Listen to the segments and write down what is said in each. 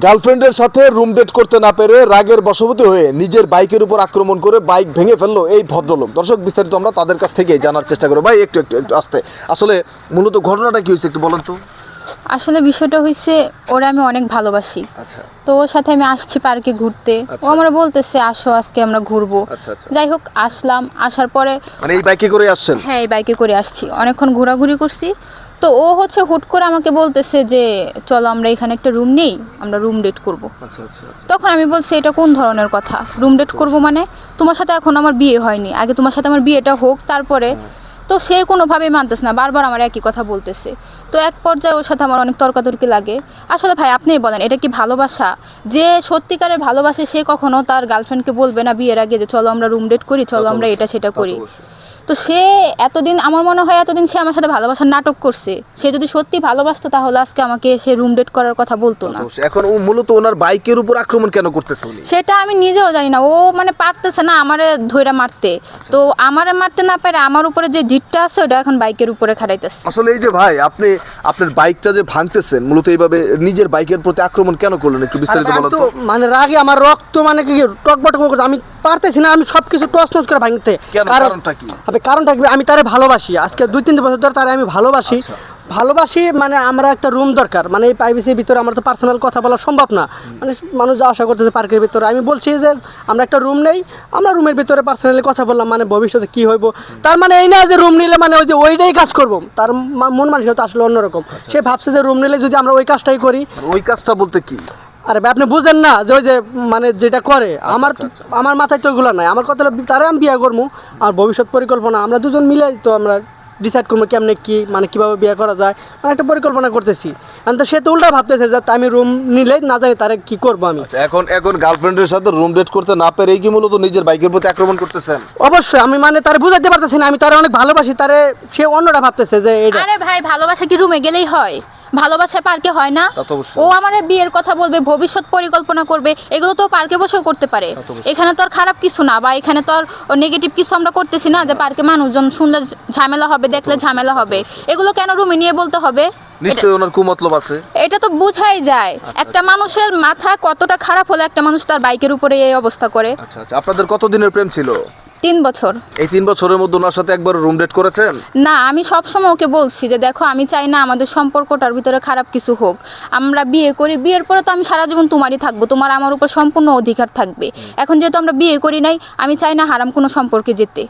গার্লফ্রেন্ডের সাথে room date করতে না পেরে রাগের বশবর্তী হয়ে নিজের বাইকের উপর আক্রমণ করে বাইক ভেঙে ফেললো এই ভদ্রলোক। দর্শক, বিস্তারিত আমরা তাদের কাছ থেকেই জানার চেষ্টা করবো। ভাই একটু একটু একটু আসতে, আসলে মূলত ঘটনাটা কি হয়েছে একটু বলেন তো। আসলে বিষয়টা হয়েছে, ওরা আমি অনেক ভালোবাসি। আচ্ছা তো ওর সাথে আমি আসছি পার্কে ঘুরতে। ও আচ্ছা। আমরা বলতেছে আসো আজকে আমরা ঘুরবো। আচ্ছা আচ্ছা, যাই হোক, আসলাম। আসার পরে মানে এই বাইকে করে আসছেন? হ্যাঁ, এই বাইকে করে আসছি, অনেকক্ষণ ঘোরাঘুরি করছি। তো ও হচ্ছে হুট করে আমাকে বলতেছে যে চলো আমরা এখানে একটা রুম নেই, আমরা রুম ডেট করব। আচ্ছা আচ্ছা আচ্ছা। তখন আমি বলছি এটা কোন ধরনের কথা, রুম ডেট করবো মানে? তোমার সাথে এখন আমার বিয়ে হয়নি, আগে তোমার সাথে আমার বিয়েটা হোক তারপরে। তো সে কোনোভাবেই মানতেছে না, বারবার আমার একই কথা বলতেছে। তো এক পর্যায়ে ওর সাথে আমার অনেক তর্কাতর্কি লাগে। আসলে ভাই আপনিই বলেন, এটা কি ভালোবাসা? যে সত্যিকারের ভালোবাসে সে কখনো তার গার্লফ্রেন্ডকে বলবে না বিয়ের আগে যে চলো আমরা রুম ডেট করি, চলো আমরা এটা সেটা করি? তো সে এতদিন, আমার মনে হয় এতদিন সে আমার সাথে ভালোবাসার নাটক করছে। সে যদি সত্যি ভালোবাসতো তাহলে আজকে আমাকে সে রুম ডেট করার কথা বলতো না। এখন ও মূলত ওনার বাইকের উপর আক্রমণ কেন করতেছে উনি? সেটা আমি নিজেও জানি না। ও মানে পারতেছে না আমারে ধইরা মারতে। তো আমারে মারতে না পারে আমার উপরে যে জিতটা আছে ওটা এখন বাইকের উপরে খাটাইতেছে। আসলে এই যে ভাই, আপনি আপনার বাইকটা যে ভাঙতেছেন মূলত এইভাবে নিজের বাইকের প্রতি আক্রমণ কেন করলেন একটু বিস্তারিত বলেন তো। মানে রাগে আমার রক্ত মানে কি টকবট করছে, আমি পারতেছি না, আমি সবকিছু টস টস করে ভাঙতে। কারণটা কি? কারণটা কি, আমি তারে ভালোবাসি, আজকে 2-3 বছর ধরে তারে আমি ভালোবাসি। ভালোবাসি মানে আমরা একটা রুম দরকার, মানে এই প্রাইভেসির ভিতরে আমার তো পার্সোনাল কথা বলা সম্ভব না। মানে মানুষ যা আশা করতেছে পার্কের ভিতরে, আমি বলছি যে আমরা একটা রুম নেই, আমরা রুমের ভিতরে পার্সোনালি কথা বললাম, মানে ভবিষ্যতে কি হইব। তার মানে এই না যে রুম নিলে মানে ওই যে ওইটাই কাজ করবো, তার মন মানসিকতা আসলে অন্যরকম। সে ভাবছে যে রুম নিলে যদি আমরা ওই কাজটাই করি। ওই কাজটা বলতে কি? আরে ভাই আপনি বুঝেন না যে ওই যে মানে যেটা করে আমার মাথায় তো ওগুলো নাই। আমার কথা হলো তারা আমি বিয়ে করবো, আর ভবিষ্যৎ পরিকল্পনা আমরা দুজন মিলে তো আমরা ডিসাইড করবো কেমনে কি মানে কীভাবে বিয়ে করা যায়, মানে একটা পরিকল্পনা করতেছি। তো সে তো উল্টা ভাবতেছে যে আমি রুম নিলে না জানি তারে কি করবো আমি। এখন গার্লফ্রেন্ডের সাথে রুম ডেট করতে না পেরে কি মূলত নিজের বাইকের প্রতি আক্রমণ করতেছেন? অবশ্যই আমি মানে তারে বুঝাতে পারতেছি না, আমি তারে অনেক ভালোবাসি, তারে সে অন্যটা ভাবতেছে যে এটা। আরে ভাই, ভালোবাসা কি রুমে গেলেই হয়? ভালোবাসা পার্কে হয় না? তা তো অবশ্যই। ও আমার বিয়ের কথা বলবে, ভবিষ্যৎ পরিকল্পনা করবে, এগুলো তো পার্কে বসেও করতে পারে। তা তো অবশ্যই। এখানে তো আর খারাপ কিছু না, বা এখানে তো আর নেগেটিভ কিছু আমরা করতেছি না যে পার্কে মানুষজন শুনলে ঝামেলা হবে, দেখলে ঝামেলা হবে। এগুলো কেন রুমে নিয়ে বলতে হবে? নিশ্চয়ই ওনার কুমতলব আছে। এটা তো বোঝাই যায় একটা মানুষের মাথা কতটা খারাপ হলে একটা মানুষ তার বাইকের উপরে এই অবস্থা করে। আচ্ছা আচ্ছা, আপনাদের কতদিনের প্রেম ছিল? 3 বছর। এই 3 বছরের মধ্যে ওনার সাথে একবার রুম ডেট করেছেন? না, আমি সবসময় ওকে বলছি যে দেখো আমি চাই না আমাদের সম্পর্কটার ভিতরে খারাপ কিছু হোক। আমরা বিয়ে করি, বিয়ের পরে তো আমি সারা জীবন তোমারই থাকবো, তোমার আমার উপর সম্পূর্ণ অধিকার থাকবে। এখন যেহেতু আমরা বিয়ে করি নাই, আমি চাই না হারাম কোনো সম্পর্কে যেতে।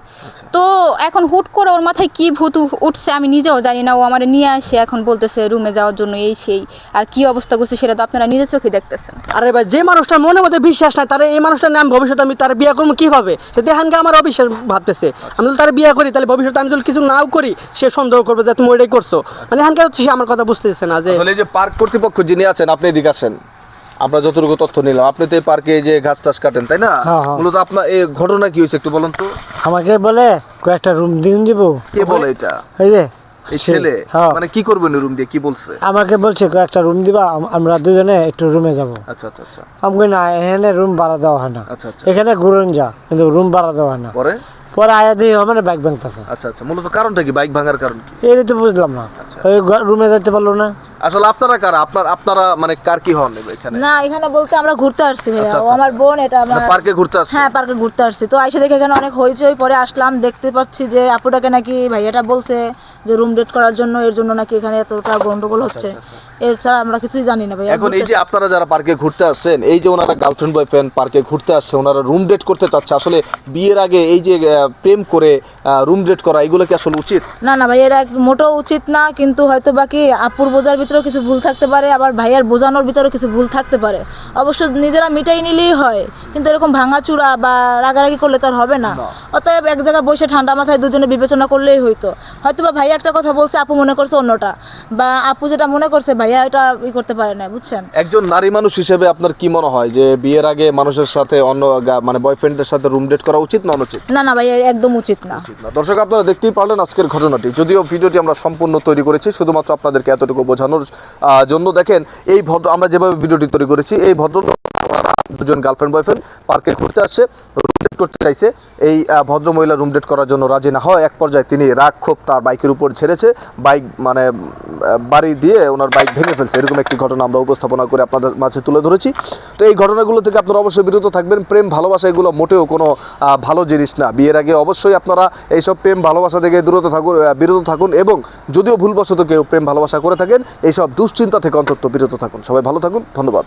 তো এখন হুট করে ওর মাথায় কি ভূত উঠছে আমি নিজেও জানি না। ও আমার নিয়ে আসে এখন বলতেছে রুমে যাওয়ার জন্য, এই সেই। আর কি অবস্থা করছে সেটা তো আপনারা নিজের চোখে দেখতেছেন। আরে ভাই, যে মানুষটার মনের মধ্যে বিশ্বাস নাই তারে এই মানুষটার নাম ভবিষ্যতে আমি তার বিয়ে করবো কিভাবে? সে দেখানকে আমার অবিশ্বাস ভাবতেছে। আমি যদি তার বিয়ে করি তাহলে ভবিষ্যতে আমি যদি কিছু নাও করি সে সন্দেহ করবে যে তুমি ওইটাই করছো। মানে এখানকে হচ্ছে সে আমার কথা বুঝতেছে না যে আসলে এই যে পার্ক কর্তৃপক্ষ যিনি আছেন, আপনি এদিকে আসেন। আমরা যতটুকু তথ্য নিলাম, আপনি তো এই পার্কে যে ঘাস টাস কাটেন তাই না? হ্যাঁ, হ্যাঁ। মূলত আপনার এই ঘটনা কি হয়েছে একটু বলেন তো। আমাকে বলে কয়েকটা রুম দিন দিব। কে বলে এটা? এই যে এই ছেলে? হ্যাঁ। মানে কি করবেন রুম দিয়ে, কি বলছে? আমাকে বলছে কয়েকটা রুম দিবা, আমরা দুজনে একটু রুমে যাব। আচ্ছা আচ্ছা আচ্ছা আমি কই না, এখানে রুম ভাড়া দেওয়া হয় না। আচ্ছা আচ্ছা। এখানে ঘুরন যা, কিন্তু রুম ভাড়া দেওয়া হয় না। পরে? পরে আয়া দিয়ে হবে না, ব্যাগ ব্যাংকতেছে। আচ্ছা আচ্ছা, মূলত কারণটা কি, বাইক ভাঙার কারণ কি? এই তো বুঝলাম না, ওই রুমে যেতে পারলো না। আসলে আপনারা কারা, আপনারা মানে কার কি হন এখানে? না, এখানে বলতে আমরা ঘুরতে আসছি ভাইয়া। আচ্ছা, ও আচ্ছা। আমার বোন, এটা মানে আমার। পার্কে ঘুরতে আসছে? হ্যাঁ, পার্কে ঘুরতে আসছি। তো আইসা দেখে এখানে অনেক হইচই, পরে আসলাম, দেখতে পাচ্ছি যে আপুটাকে নাকি ভাইয়াটা বলছে যে রুম ডেট করার জন্য, এর জন্য নাকি এখানে এতটা গন্ডগোল হচ্ছে। এছাড়া আমরা কিছুই জানি না ভাইয়া। এখন এই যে আপনারা যারা পার্কে ঘুরতে আসছেন, এই যে ওনারা গার্লফ্রেন্ড বয়ফ্রেন্ড পার্কে ঘুরতে আসছে, ওনারা রুম ডেট করতে চাচ্ছে, আসলে বিয়ের আগে এই যে প্রেম করে রুম ডেট করা, এগুলো কি আসলে উচিত? না না ভাই, এটা মোটেও উচিত না। কিন্তু হয়তো বাকি আপুর বোঝার ভিতরেও কিছু ভুল থাকতে পারে, আবার ভাইয়ার বোঝানোর ভিতরেও কিছু ভুল থাকতে পারে। অবশ্য নিজেরা মিটাই নিলেই হয়, কিন্তু এরকম ভাঙাচুরা বা রাগারাগি করলে তো আর হবে না। অতএব এক জায়গায় বসে ঠান্ডা মাথায় দুজনে বিবেচনা করলেই হইতো। হয়তো বা ভাইয়া একটা কথা বলছে, আপু মনে করছে অন্যটা, বা আপু যেটা মনে করছে ভাইয়া এটা করতে পারে না, বুঝছেন? একজন নারী মানুষ হিসেবে আপনার কি মনে হয় যে বিয়ের আগে মানুষের সাথে অন্য মানে বয়ফ্রেন্ডের সাথে রুম ডেট করা উচিত না অনুচিত? না না ভাইয়া, একদম উচিত না। দর্শক, আপনারা দেখতেই পারলেন আজকের ঘটনাটি। যদিও ভিডিওটি আমরা সম্পূর্ণ তৈরি করেছি শুধুমাত্র আপনাদেরকে এতটুকু বোঝানোর জন্য। দেখেন, এই আমরা যেভাবে ভিডিওটি তৈরি করেছি, এই ভদ্রলোক ওনারা দুজন গার্লফ্রেন্ড বয়ফ্রেন্ড পার্কে ঘুরতে আসছে, রুম ডেট করতে চাইছে। এই ভদ্রমহিলা রুম ডেট করার জন্য রাজি না হয় এক পর্যায়ে তিনি রাগ ক্ষোভ তার বাইকের উপর ছেড়েছে, বাইক মানে বাড়ি দিয়ে ওনার বাইক ভেঙে ফেলছে। এরকম একটি ঘটনা আমরা উপস্থাপনা করে আপনাদের মাঝে তুলে ধরেছি। তো এই ঘটনাগুলো থেকে আপনারা অবশ্যই বিরত থাকবেন। প্রেম ভালোবাসা এগুলো মোটেও কোনো ভালো জিনিস না। বিয়ের আগে অবশ্যই আপনারা এইসব প্রেম ভালোবাসা থেকে বিরত থাকুন এবং যদিও ভুলবশত কেউ প্রেম ভালোবাসা করে থাকেন এইসব দুশ্চিন্তা থেকে অন্তত বিরত থাকুন। সবাই ভালো থাকুন, ধন্যবাদ।